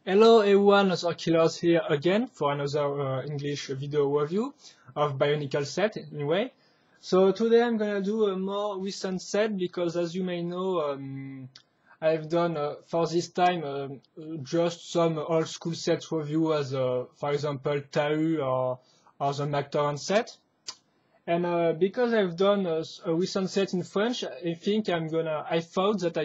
Hello everyone, Other Killers here again for another English video review of Bionicle set anyway. So today I'm gonna do a more recent set because as you may know I've done for this time just some old school set review as for example Tau or the McTorrent set. And because I've done a recent set in French, I thought that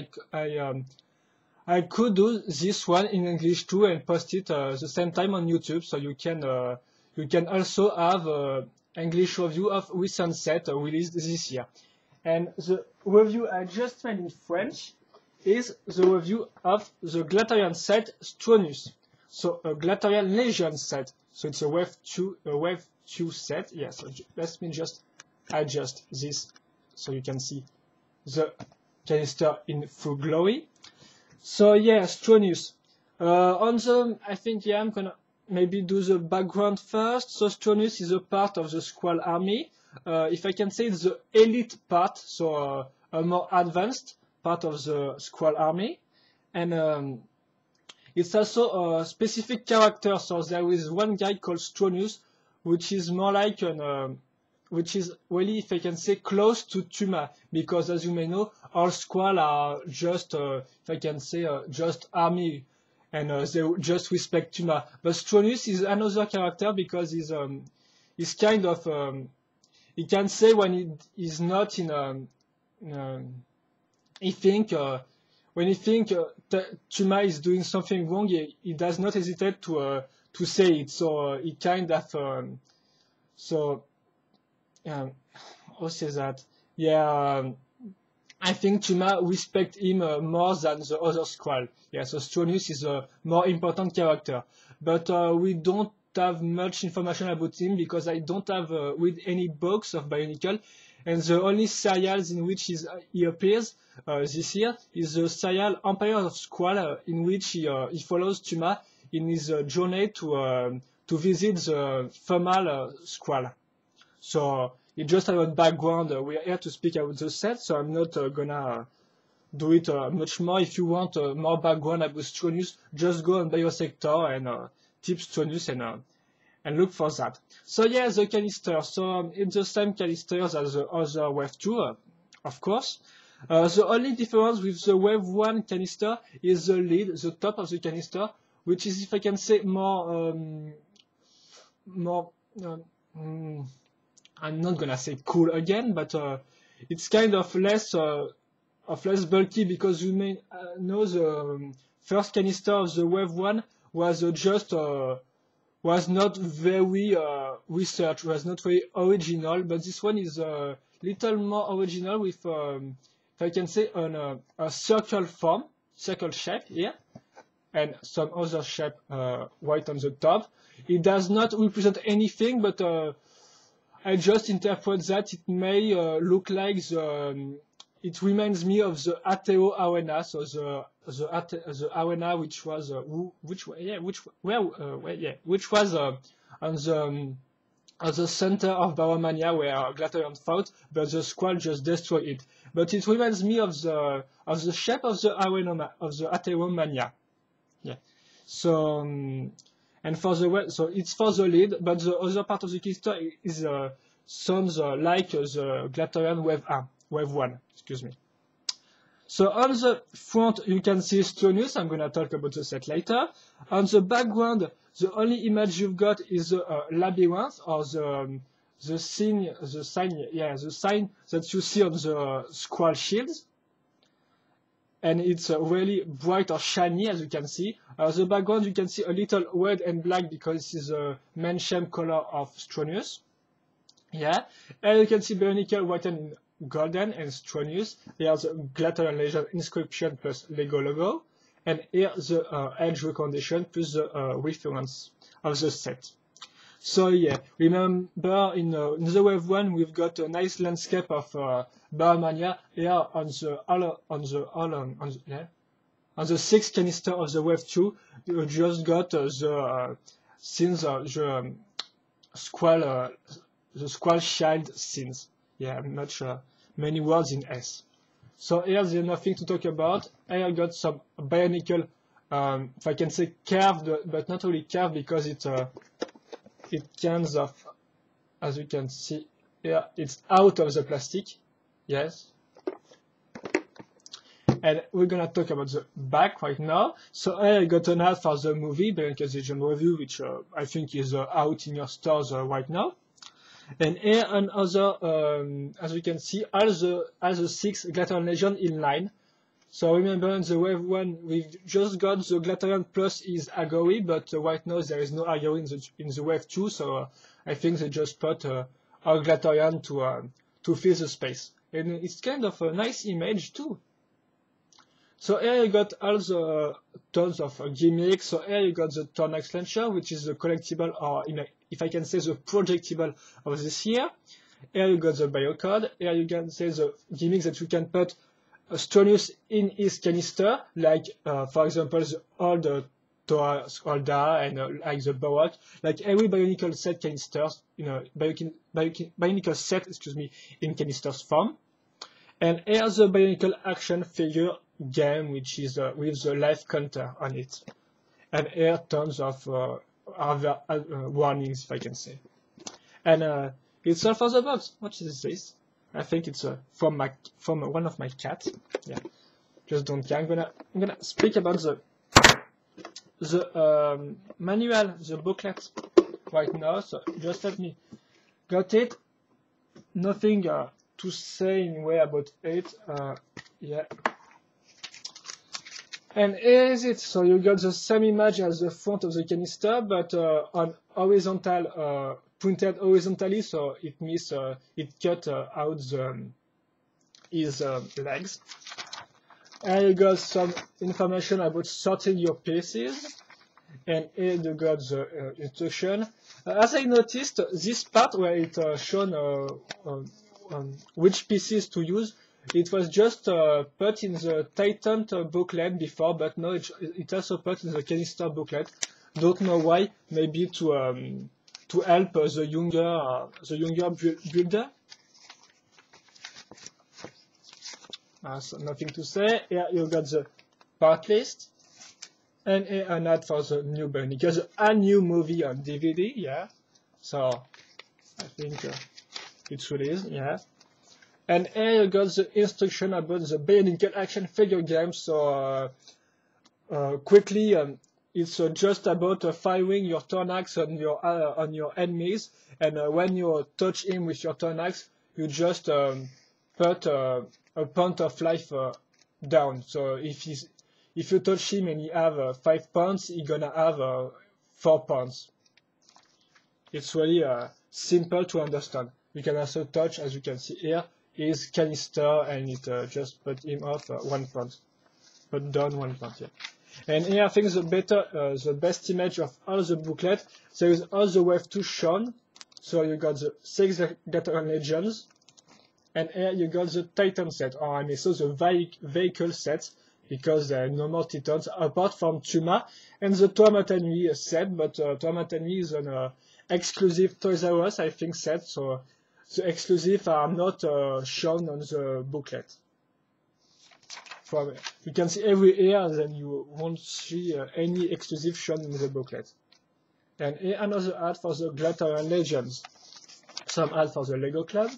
I could do this one in English too and post it the same time on YouTube, so you can also have English review of recent set released this year. And the review I just made in French is the review of the Glatorian set Stronius. So a Glatorian Legion set. So it's a wave 2 set. Yeah, so let me just adjust this so you can see the canister in full glory. So yeah, Stronius. I'm gonna maybe do the background first. So Stronius is a part of the Squall army. If I can say it's the elite part, so a more advanced part of the Squall army. And it's also a specific character. So there is one guy called Stronius, which is more like which is really, if I can say, close to Tuma, because as you may know, all Squall are just, if I can say, just army, and they just respect Tuma. But Stronius is another character because he's kind of, he can say when he is not in, he think, when he think Tuma is doing something wrong, he does not hesitate to say it. So he kind of, so. How say that? Yeah, I think Tuma respect him more than the other Squall. Yeah, so Stronius is a more important character, but we don't have much information about him because I don't have read any books of Bionicle, and the only serials in which he appears this year is the serial Empire of Squall, in which he follows Tuma in his journey to visit the female Squall. So it's just about background. We are here to speak about the set, so I'm not gonna do it much more. If you want more background about Stronius, just go on Biosector and tip Stronius and look for that. So yeah, the canister. So it's the same canisters as the other Wave 2, of course. The only difference with the Wave 1 canister is the lid, the top of the canister, which is, if I can say, I'm not gonna say cool again, but it's kind of less bulky because you may know the first canister of the Wave 1 was was not very researched, was not very original, but this one is a little more original with, if I can say, a circle form, circle shape here, and some other shape right on the top. It does not represent anything, but I just interpret that it may look like it reminds me of the Ateo arena, so the arena which was which was on the center of Baromania where Glatorian fought, but the Squall just destroyed it. But it reminds me of the shape of the arena of the Ateo mania. Yeah. So. And for so it's for the lead, but the other part of the canister is sounds like the Glatorian Wave 1, excuse me. So on the front, you can see Stronius. I'm gonna talk about the set later. On the background, the only image you've got is the labyrinth or the sign that you see on the Squall shields. And it's really bright or shiny, as you can see. The background, you can see a little red and black because this is the main shame color of Stronius. Yeah, and you can see Bionicle written in golden and Stronius. Here's the Glatorian Legion inscription plus Lego logo. And here the edge recommendation plus the reference of the set. So yeah, remember in the Wave 1 we've got a nice landscape of Baromania. Here on the sixth canister of the Wave 2, you just got since the Squall Child scenes. Yeah, I'm not sure. Many words in S. So here there's nothing to talk about. I got some Bionicle if I can say curved, but not really curved because it kind of, as you can see here, it's out of the plastic. Yes. And we're gonna talk about the back right now. So I got an ad for the movie Bionicle Review, which I think is out in your stores right now. And here another, as you can see, all the 6 Glaterian Legion in line. So remember in the wave 1, we've just got the Glaterian plus is Agori, but right now there is no Agori in the wave 2, so I think they just put our Glaterian to fill the space. And it's kind of a nice image too. So here you got all the tons of gimmicks. So here you got the Tornax Launcher, which is the collectible, or if I can say the projectable of this year. Here you got the biocode. Here you can say the gimmicks that you can put Stronius in his canister, like for example the old Thorax Holda and like the Baroque, like every Bionicle set canisters, Bionicle set, in canisters form. And here's the Bionicle action figure game, which is with the life counter on it. And here tons of other warnings, if I can say. And it's all for the box. What is this? I think it's from one of my cats. Yeah, just don't care. I'm gonna speak about the manual, the booklet right now. So just let me got it. Nothing to say anyway about it. Yeah. And here is it. So you got the same image as the front of the canister, but on horizontal, printed horizontally. So it means it cut out his legs. And you got some information about sorting your pieces. And here you got the instruction. As I noticed, this part where it shown which pieces to use, it was just put in the tightened booklet before, but now it also put in the canister booklet. Don't know why. Maybe to help the younger builder. So nothing to say. Here you got the part list, and here an ad for the new Bionicle, a new movie on DVD. Yeah, so I think it's released. Yeah. And here you got the instruction about the Bionicle action figure game. So quickly, it's just about firing your Tornax on your enemies, and when you touch him with your Tornax, you just put a point of life down. So if you touch him and he have 5 points, he's gonna have 4 points. It's really simple to understand. You can also touch, as you can see here, his canister, and it just put him off 1 point, put down 1 point. Yeah. And here I think the best image of all the booklet. There is all the wave 2 shown. So you got the 6 Glaterian Legions, and here you got the Titan set, or I mean so the vehicle set, because there are no more Titans apart from Tuma and the Tuamatanui set, but Tuamatanui is an exclusive Toys R Us, I think, set, so the exclusive are not shown on the booklet. You can see every year, then you won't see any exclusive shown in the booklet. And here another ad for the Glaterian Legions, some ad for the Lego Club,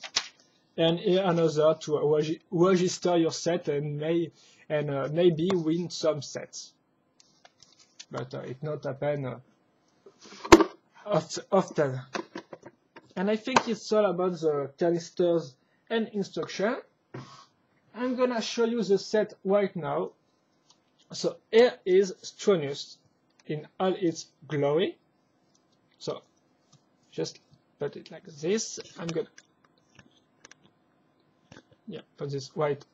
and here another to register your set and maybe win some sets. But it not happen often. And I think it's all about the canisters and instruction. I'm gonna show you the set right now. So here is Stronius in all its glory. So just put it like this. I'm gonna put this right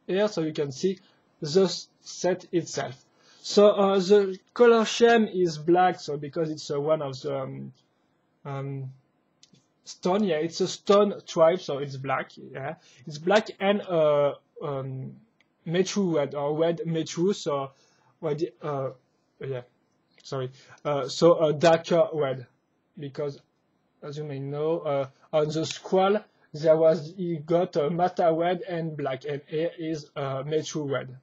here so you can see the set itself. So the color scheme is black, so because it's one of the stone, yeah, it's a stone tribe, so it's black, yeah, it's black and metru red, or red metru, so yeah, sorry, so darker red, because as you may know, on the scroll you got Mata red and black, and here is metru red.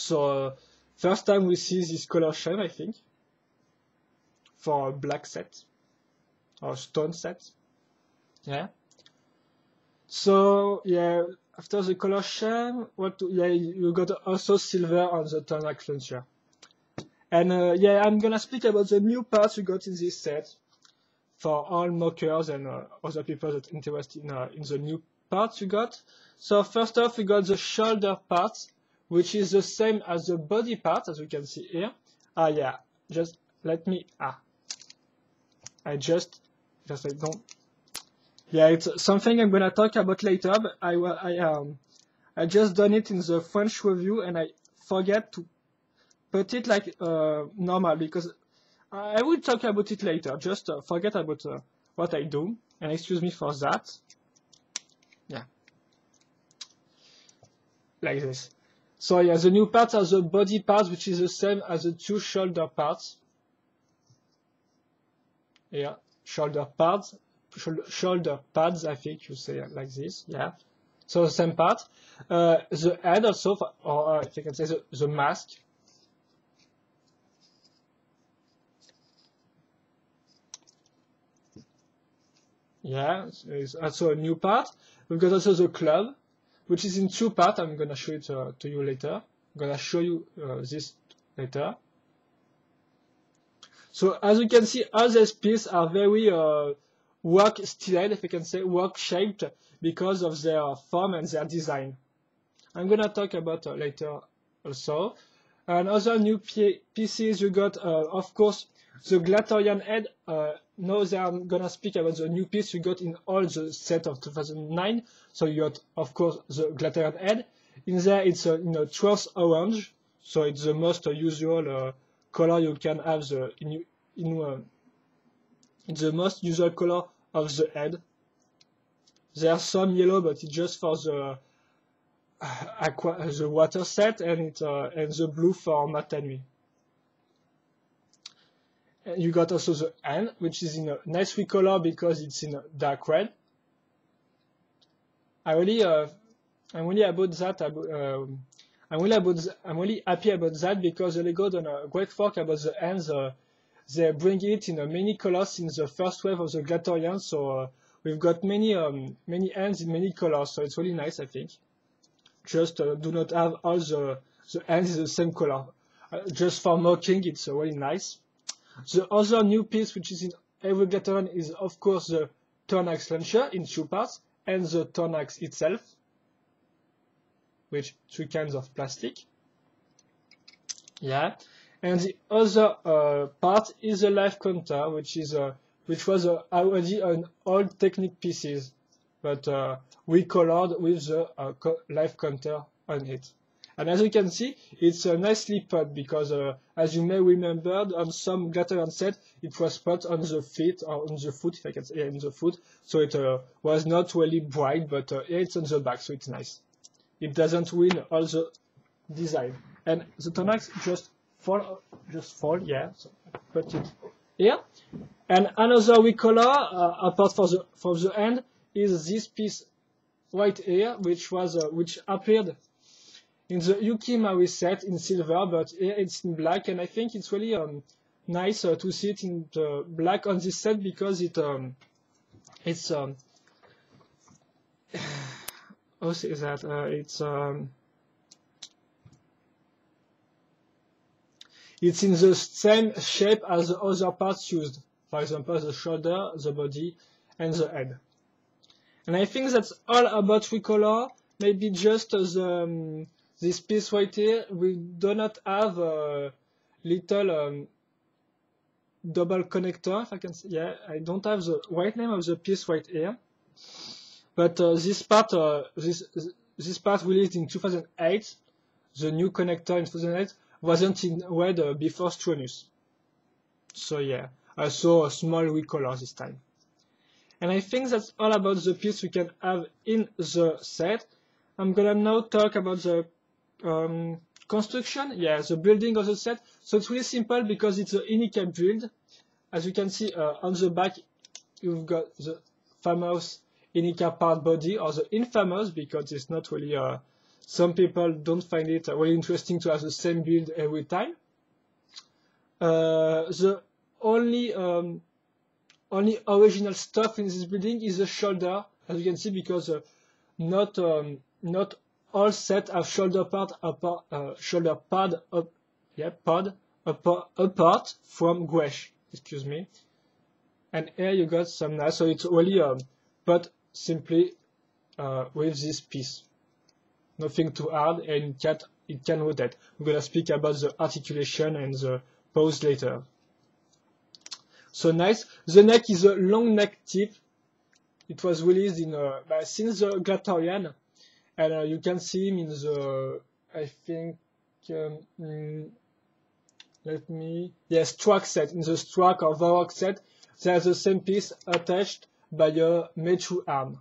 So first time we see this color scheme, I think, for a black set or stone set. Yeah. So yeah, after the color scheme, you got also silver on the Tornax launcher. And yeah, I'm gonna speak about the new parts we got in this set for all mockers and other people that are interested in the new parts we got. So first off, we got the shoulder part, which is the same as the body part, as you can see here. Yeah, just let me, I don't, yeah, it's something I'm gonna talk about later, but I just done it in the French review and I forget to put it like normal because I will talk about it later. Just forget about what I do and excuse me for that. Yeah, like this. So yeah, the new parts are the body parts, which is the same as the two shoulder parts. Yeah, shoulder pads, I think you say it like this. Yeah. So the same part. The head also, or if you can say the mask. Yeah, it's also a new part. We've got also the club, which is in two parts. I'm gonna show it to you later. I'm gonna show you this later. So as you can see, all these pieces are very work styled, if you can say, work shaped because of their form and their design. I'm gonna talk about later also. And other new pieces you got, of course, the Glatorian head. Now I'm gonna speak about the new piece you got in all the set of 2009. So you got, of course, the Glatorian head. In there, it's in a 12th orange, so it's the most usual color you can have in the most usual color of the head. There's some yellow, but it's just for the the water set, and the blue for Matanui. And you got also the hand, which is in a nice recolor because it's in a dark red. I'm really about that. I'm really happy about that because the Lego done a great work about the hands. They bring it in many colors in the first wave of the Glatorian, so we've got many hands in many colors, so it's really nice, I think. Just do not have all the hands in the same color. Just for mocking, it's really nice. The other new piece which is in every Glatorian is of course the Tornax launcher in two parts and the Tornax itself, which three kinds of plastic. Yeah, and the other part is the life counter, which was already an old Technic pieces, but recolored with the life counter on it. And as you can see, it's nicely put because, as you may remember, on some Glatorian set, it was put on the feet or on the foot, if I can say, in the foot. So it was not really bright, but here it's on the back, so it's nice. It doesn't win all the design. And the Tornax just fall, yeah. So put it here. And another recolor, apart for the end, is this piece right here, which appeared in the Yuki Maui set in silver, but here it's in black, and I think it's really nice to see it in the black on this set because it's how say that it's in the same shape as the other parts used, for example the shoulder, the body, and the head. And I think that's all about recolor. Maybe just this piece right here, we do not have a little double connector, if I can say. Yeah, I don't have the right name of the piece right here. But this part released in 2008, the new connector in 2008, wasn't in red before Stronius. So yeah, I saw a small recolor this time. And I think that's all about the piece we can have in the set. I'm gonna now talk about the construction, yeah, the building of the set. So it's really simple because it's an Inika build. As you can see on the back, you've got the famous Inika part body, or the infamous, because it's not really some people don't find it really interesting to have the same build every time. The only original stuff in this building is the shoulder, as you can see, because not all sets have shoulder pad apart from gouache. Excuse me. And here you got some nice, so it's really put simply with this piece. Nothing too hard, and it can rotate. We're gonna speak about the articulation and the pose later. So nice. The neck is a long neck tip. It was released in since the Glatorian, and you can see him in the, I think, Struck set. In the Struck or Varrock set, there's the same piece attached by a metal arm.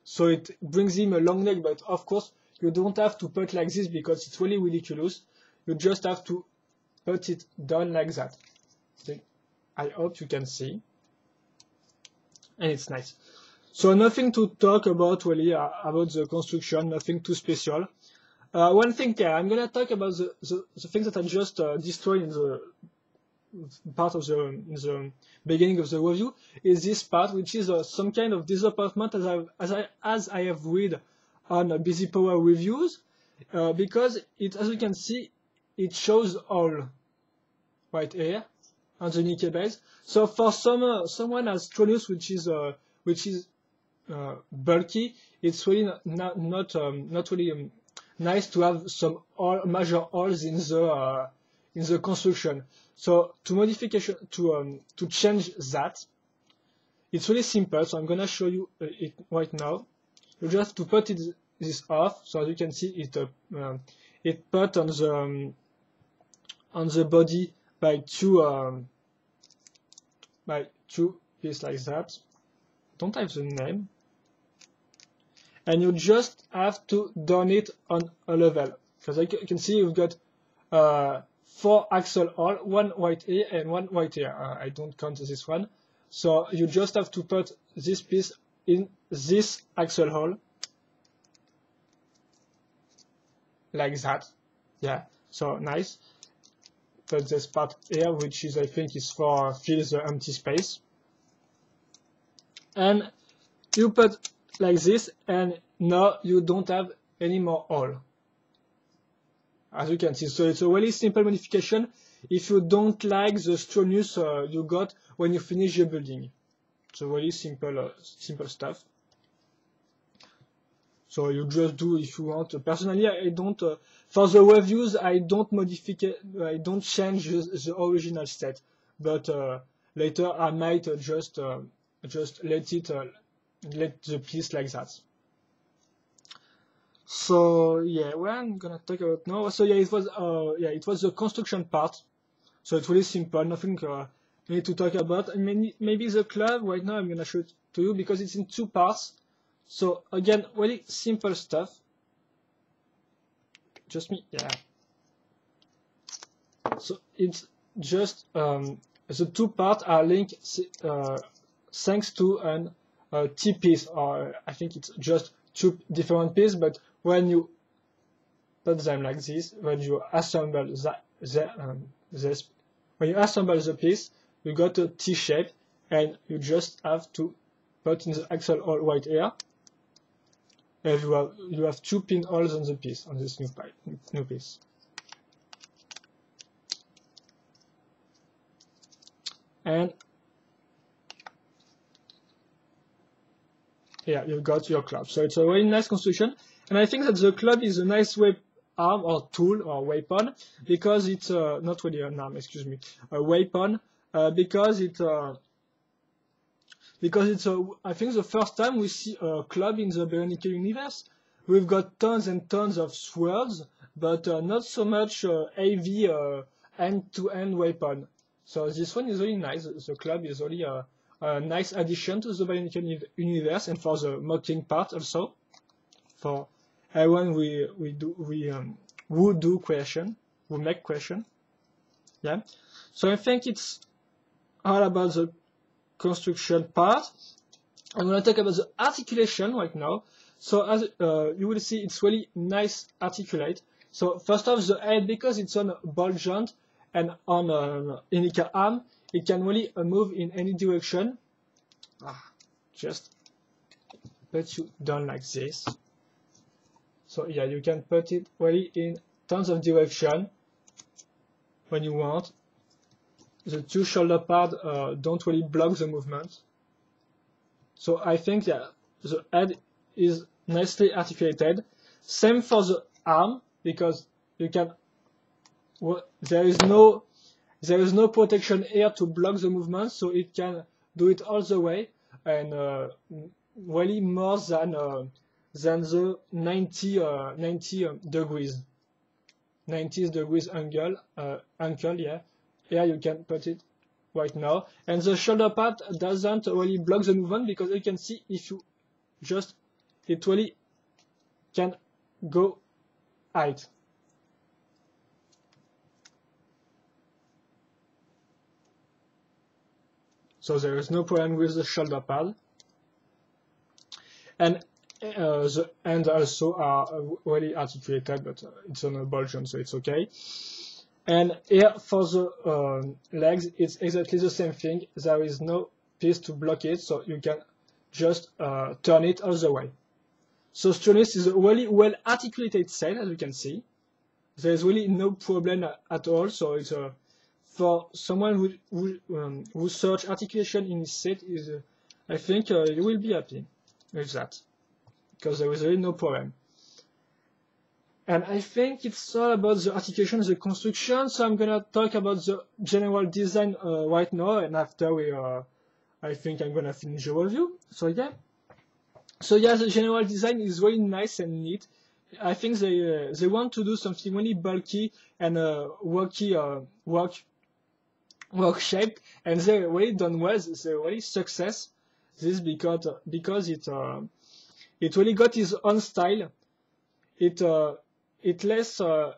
So it brings him a long neck, but of course you don't have to put like this because it's really ridiculous. You just have to put it down like that. I hope you can see. And it's nice. So nothing to talk about really about the construction, nothing too special. One thing there, I'm gonna talk about the things that I just destroyed in the part of the beginning of the review, is this part, which is some kind of disappointment as I have read on Busy Power reviews, because as you can see, it shows all right here on the Nikkei base. So for someone as Stronius, which is bulky, it's really not really nice to have some major holes in the construction. So to change that, it's really simple. So I'm gonna show you it right now. You just have to put this off. So as you can see, it put on the body by two pieces like that. Don't have the name. And you just have to down it on a level. Because you can see you've got 4 axle hole, 1 right here and 1 right here. I don't count this one. So you just have to put this piece in this axle hole. Like that. Yeah, so nice. Put this part here, which is, I think, is for fill the empty space. And you put like this, and now you don't have any more hole. As you can see, so it's a really simple modification if you don't like the Stronius you got when you finish your building. So really simple stuff. So you just do if you want. Personally, I don't. For the reviews, I don't change the original set. But later I might just let the piece like that. So yeah, what I'm gonna talk about now. So yeah, it was the construction part. So it's really simple, nothing we need to talk about. And maybe the club right now I'm gonna show it to you because it's in 2 parts. So again, really simple stuff. Just me, yeah. So it's just the 2 parts are linked thanks to a T piece, or I think it's just 2 different pieces. But when you put them like this, when you assemble when you assemble the piece, you got a T shape, and you just have to put in the axle hole right here. And you have 2 pinholes on the piece, on this new piece. And yeah, you've got your club. So it's a really nice construction. And I think that the club is a nice arm or tool or weapon, because it's not really an arm, excuse me, a weapon, because it's I think the first time we see a club in the Bionicle universe. We've got tons and tons of swords, but not so much heavy end-to-end weapon. So this one is really nice. The club is really a nice addition to the Bionicle universe, and for the mocking part also. For everyone who make creation. Yeah. So I think it's all about the construction part. I'm going to talk about the articulation right now. So as you will see, it's really nice articulate. So first off, the head, because it's on a ball joint and on an Bionicle arm, it can really move in any direction. Just put you down like this. So yeah, you can put it really in tons of direction when you want. The two shoulder pads don't really block the movement. So I think that the head is nicely articulated. Same for the arm, because you can, there is no protection here to block the movement, so it can do it all the way, and really more than the 90 degrees. 90 degrees angle, yeah. Here you can put it right now. And the shoulder pad doesn't really block the movement, because you can see if you just, it really can go height. So there is no problem with the shoulder pad. And the hands also are really articulated, but it's on a ball joint, so it's okay. And here for the legs, it's exactly the same thing. There is no piece to block it, so you can just turn it all the way. So Stronius is a really well articulated set, as you can see. There is really no problem at all. So it's for someone who search articulation in his set, is I think you will be happy with that, because there is really no problem. And I think it's all about the articulation, the construction. So I'm gonna talk about the general design right now, and after we, I think I'm gonna finish the review. So yeah. So yeah, the general design is really nice and neat. I think they want to do something really bulky and work shape, and they really done well. They really success this because it really got its own style. It less tall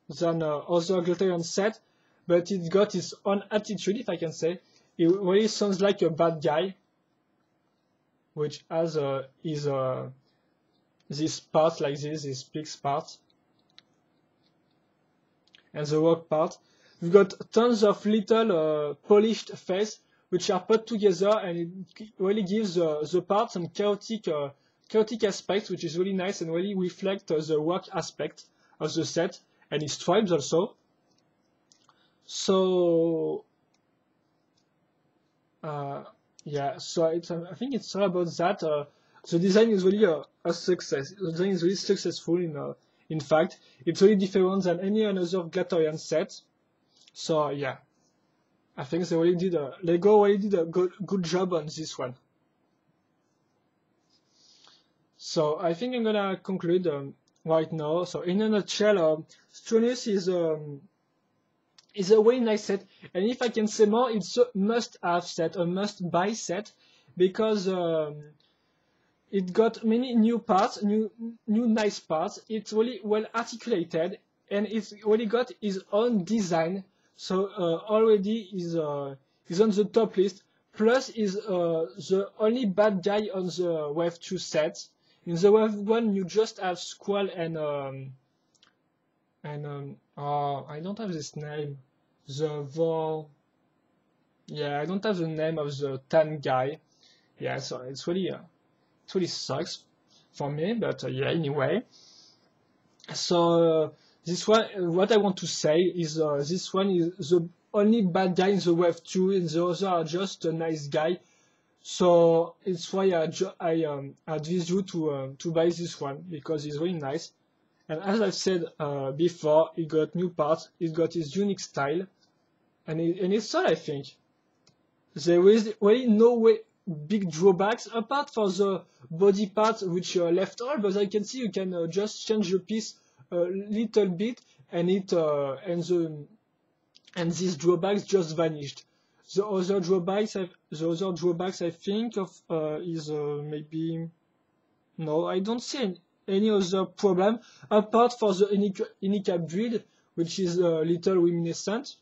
than other Glutarian set, but it got its own attitude, if I can say. It really sounds like a bad guy, which has this part like this big part, and the work part. We've got tons of little polished face which are put together, and it really gives the part some chaotic aspect, which is really nice and really reflect the work aspect of the set and its stripes also. So yeah, so I think it's all about that. The design is really a success. The design is really successful. In fact, it's really different than any another Glutarian set. So yeah, I think Lego really did a good job on this one. So I think I'm gonna conclude right now. So in a nutshell, Stronius is a really nice set, and if I can say more, it's a must-have set, a must-buy set, because it got many new parts, new nice parts. It's really well articulated, and it's really got its own design. So already is on the top list. Plus is the only bad guy on the Wave 2 set. In the Wave 1, you just have Squall and I don't have this name. Yeah, I don't have the name of the tan guy. Yeah, so it really sucks for me, but yeah, anyway. So this one, what I want to say is this one is the only bad guy in the Wave 2, and the others are just a nice guy. So it's why I advise you to buy this one, because it's really nice. And as I've said before, it got new parts, it got its unique style, and it's all, I think. There is really no big drawbacks, apart for the body part, which left all, but I can see you can just change the piece a little bit, and these drawbacks just vanished. The other drawbacks I think of is maybe, no, I don't see any other problem apart for the Bionicle build, which is a little reminiscent,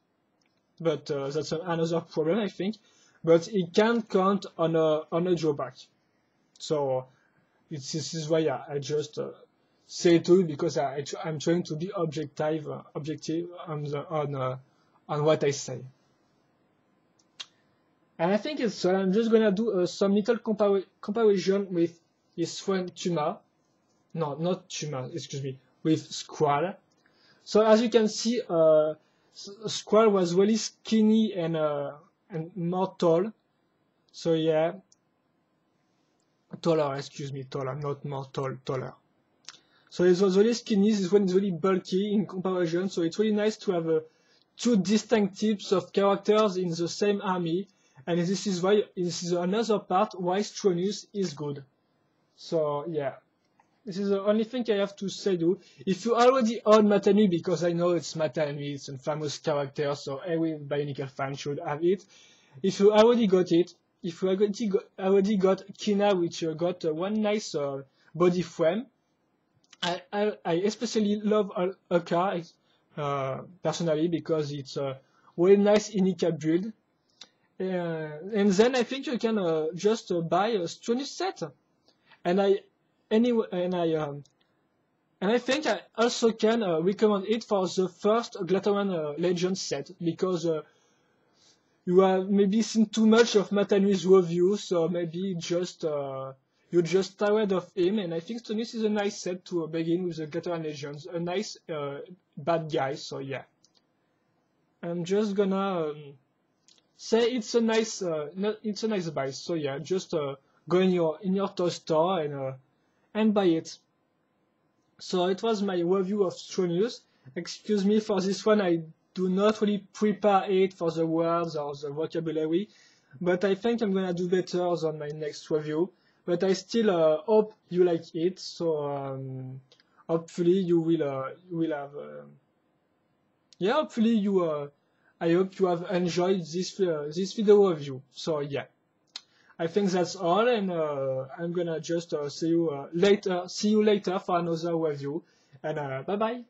but that's another problem, I think. But it can count on a drawback. So this is why I just say it to you, because I'm trying to be objective on what I say. And I think it's I'm just gonna do some little comparison with his friend Tuma. No, not Tuma, excuse me, with Squall. So as you can see, Squall was really skinny and more tall. So yeah, taller, excuse me, taller, not more tall, taller. So it was really skinny. This one is really bulky in comparison. So it's really nice to have two distinct types of characters in the same army. And this is another part why Stronius is good. So yeah, this is the only thing I have to say to you. If you already own Matami, because I know it's Matami, it's a famous character, so every Bionicle fan should have it. If you already got it, if you already got Kina, which got one nice body frame, I especially love Aka personally, because it's a really nice Inika build. And then I think you can just buy a Stronius set. And I think I also can recommend it for the first Glataran Legend set, because you have maybe seen too much of Matami's review, so maybe just you're just tired of him. And I think Stronius is a nice set to begin with the Glataran Legends, a nice bad guy. So yeah, I'm just gonna say it's a nice buy. So yeah, just go in your toy store and buy it. So it was my review of Stronius. Excuse me for this one, I do not really prepare it for the words or the vocabulary, but I think I'm gonna do better on my next review. But I still hope you like it. So hopefully you will have. Yeah, hopefully I hope you have enjoyed this video review. So yeah, I think that's all, and I'm gonna just see you later for another review, and bye bye.